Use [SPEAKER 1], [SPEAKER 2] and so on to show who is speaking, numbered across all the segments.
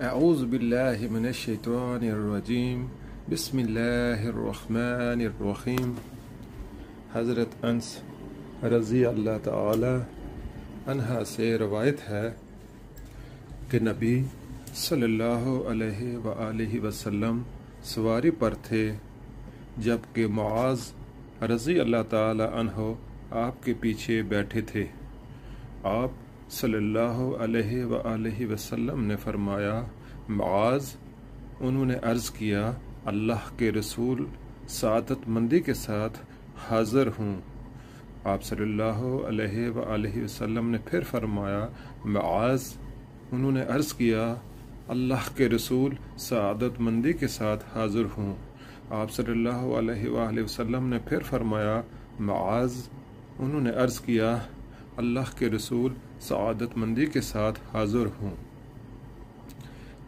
[SPEAKER 1] اعوذ باللہ من الشیطان الرجیم بسم اللہ الرحمن الرحیم۔ حضرت انس رضی اللہ تعالی عنہ سے روایت ہے کہ نبی صلی اللہ علیہ وآلہ وسلم سواری پر تھے جبکہ معاذ رضی اللہ تعالی عنہ آپ کے پیچھے بیٹھے تھے۔ آپ صلی اللہ علیہ وآلہ وسلم نے فرمایا، معاذ، انہوں نے عرض کیا، اللہ کے رسول سعادت مندی کے ساتھ حاضر ہوں۔ آپ صلی اللہ علیہ وآلہ وسلم نے پھر فرمایا، معاذ، انہوں نے عرض کیا، اللہ کے رسول سعادت مندی کے ساتھ حاضر ہوں۔ آپ صلی اللہ علیہ وآلہ وسلم نے پھر فرمایا، معاذ، انہوں نے عرض کیا، اللہ کے رسول سعادت مندی کے ساتھ حاضر ہوں۔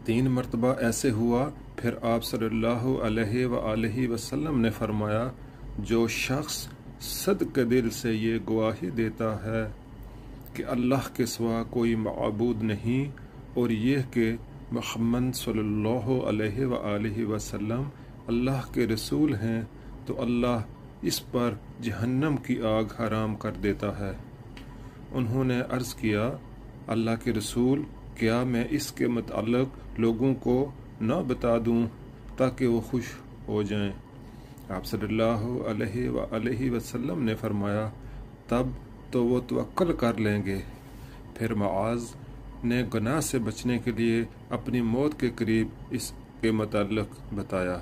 [SPEAKER 1] 3 مرتبہ ایسے ہوا، پھر آپ صلی اللہ علیہ وآلہ وسلم نے فرمایا، جو شخص صدق دل سے یہ گواہی دیتا ہے کہ اللہ کے سوا کوئی معبود نہیں اور یہ کہ محمد صلی اللہ علیہ وآلہ وسلم اللہ کے رسول ہیں، تو اللہ اس پر جہنم کی آگ حرام کر دیتا ہے۔ انہوں نے عرض کیا، اللہ کے رسول، کیا میں اس کے متعلق لوگوں کو نہ بتا دوں تاکہ وہ خوش ہو جائیں؟ آپ صلی اللہ علیہ وآلہ وسلم نے فرمایا، تب تو وہ توکل کر لیں گے۔ پھر معاذ نے گناہ سے بچنے کے لیے اپنی موت کے قریب اس کے متعلق بتایا۔